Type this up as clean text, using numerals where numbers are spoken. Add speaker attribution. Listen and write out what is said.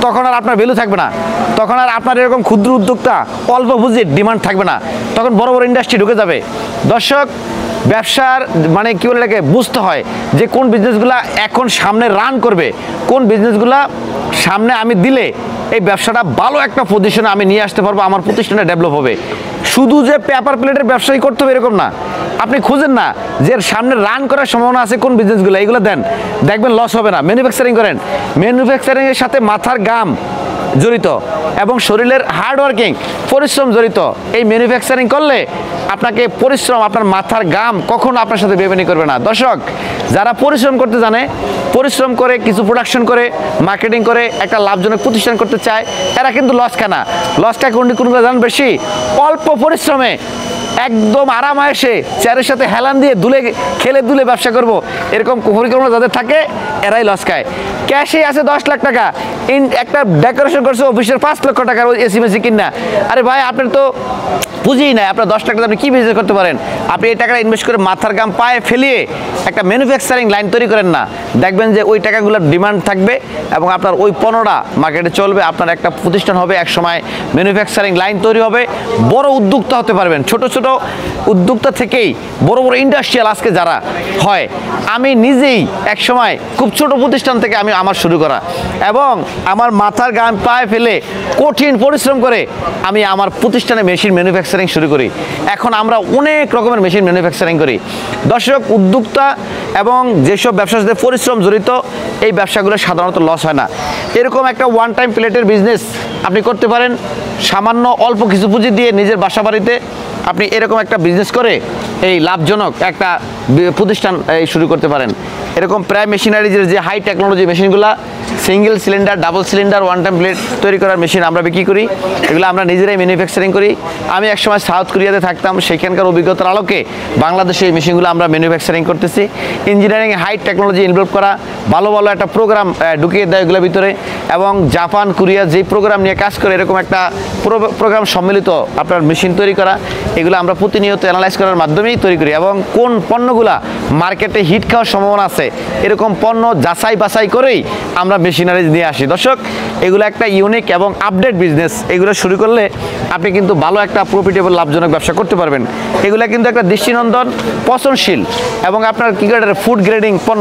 Speaker 1: তখন আর আপনার ভ্যালু থাকবে না, তখন আর আপনার এরকম ক্ষুদ্র উদ্যোক্তা অল্প পুঁজির ডিমান্ড থাকবে না, তখন বড় বড় ইন্ডাস্ট্রি ঢুকে যাবে। দর্শক, ব্যবসার মানে কি বলে লাগে বুঝতে হয় যে কোন বিজনেসগুলা এখন সামনে রান করবে, কোন বিজনেসগুলা সামনে আমি দিলে এই ব্যবসাটা ভালো একটা পজিশনে আমি নিয়ে আসতে পারবো, আমার প্রতিষ্ঠানটা ডেভেলপ হবে। শুধু যে পেপার প্লেটের ব্যবসায়ী করতে হবে এরকম না, আপনি খুঁজেন না যে সামনে রান করার সম্ভাবনা আছে কোন বিজনেসগুলো, এইগুলো দেন, দেখবেন লস হবে না। ম্যানুফ্যাকচারিং করেন, ম্যানুফ্যাকচারিংয়ের সাথে মাথার ঘাম জড়িত এবং শরীরের হার্ডওয়ার্কিং পরিশ্রম জড়িত। এই ম্যানুফ্যাকচারিং করলে আপনাকে পরিশ্রম, আপনার মাথার ঘাম কখনো আপনার সাথে বেমানি করবে না। দর্শক, যারা পরিশ্রম করতে জানে, পরিশ্রম করে কিছু প্রোডাকশন করে মার্কেটিং করে একটা লাভজনক প্রতিষ্ঠান করতে চায়, এরা কিন্তু লস খায় না। লসটা কোনগুলো জানেন? বেশি অল্প পরিশ্রমে একদম আরাম এসে চেয়ারের সাথে হেলান দিয়ে খেলে দুলে ব্যবসা করব, এরকম পরিকল্পনা যাদের থাকে এরাই লস খায়। ক্যাশে আছে 10 লাখ টাকা, একটা ডেকোরেশন করছে অফিসের 5 লক্ষ টাকার এসি মেসি কিনা। আরে ভাই, আপনার তো পুঁজিই নাই, আপনার 10 লাখ টাকা আপনি কী বিজনেস করতে পারেন? আপনি এই টাকাটা ইনভেস্ট করে মাথার ঘাম পায়ে ফেলিয়ে একটা ম্যানুফ্যাকচারিং লাইন তৈরি করেন না, দেখবেন যে ওই টাকাগুলোর ডিমান্ড থাকবে এবং আপনার ওই পণ্যটা মার্কেটে চলবে, আপনার একটা প্রতিষ্ঠান হবে, এক সময় ম্যানুফ্যাকচারিং লাইন তৈরি হবে, বড় উদ্যোক্তা হতে পারবেন। ছোট ছোট উদ্যোক্তা থেকেই বড় বড় ইন্ডাস্ট্রিয়াল আজকে যারা হয়, আমি নিজেই এক সময় খুব ছোট প্রতিষ্ঠান থেকে আমি আমার শুরু করা এবং আমার মাথার ঘাম পায়ে ফেলে কঠিন পরিশ্রম করে আমি আমার প্রতিষ্ঠানে মেশিন ম্যানুফ্যাকচারিং শুরু করি। এখন আমরা অনেক রকমের মেশিন ম্যানুফ্যাকচারিং করি। দর্শক, উদ্যোক্তা এবং যেসব ব্যবসার সাথে পরিশ্রম জড়িত এই ব্যবসাগুলো সাধারণত লস হয় না। এরকম একটা ওয়ান টাইম প্লেটের বিজনেস আপনি করতে পারেন, সামান্য অল্প কিছু পুঁজি দিয়ে নিজের বাসা বাড়িতে আপনি এরকম একটা বিজনেস করে এই লাভজনক একটা প্রতিষ্ঠান শুরু করতে পারেন। এরকম প্রায় মেশিনারিজের যে হাই টেকনোলজি মেশিনগুলো, single cylinder, double cylinder, one time plate তৈরি করার মেশিন আমরা বিক্রি করি, এগুলো আমরা নিজেরাই ম্যানুফ্যাকচারিং করি। আমি একসময় সাউথ কোরিয়াতে থাকতাম, সেখানকার অভিজ্ঞতার আলোকে বাংলাদেশে এই মেশিনগুলো আমরা ম্যানুফ্যাকচারিং করতেছি। ইঞ্জিনিয়ারিং হাই টেকনোলজি ইনভলভ করা, ভালো ভালো একটা প্রোগ্রাম ঢুকিয়ে দেয় এগুলোর ভিতরে, এবং জাপান কোরিয়া যেই প্রোগ্রাম নিয়ে কাজ করে এরকম একটা প্রোগ্রাম সম্মিলিত আপনার মেশিন তৈরি করা, এগুলো আমরা প্রতিনিয়ত অ্যানালাইজ করার মাধ্যমেই তৈরি করি এবং কোন পণ্যগুলা মার্কেটে হিট খাওয়ার সম্ভাবনা আছে এরকম পণ্য যাচাই বাছাই করেই আমরা মেশিনারিজ নিয়ে আসি। দর্শক, এগুলো একটা ইউনিক এবং আপডেট বিজনেস, এগুলো শুরু করলে আপনি কিন্তু ভালো একটা প্রফিটেবল লাভজনক ব্যবসা করতে পারবেন। এগুলো কিন্তু একটা দৃষ্টিনন্দন, পচনশীল এবং আপনার কি ফুড গ্রেডিং পণ্য।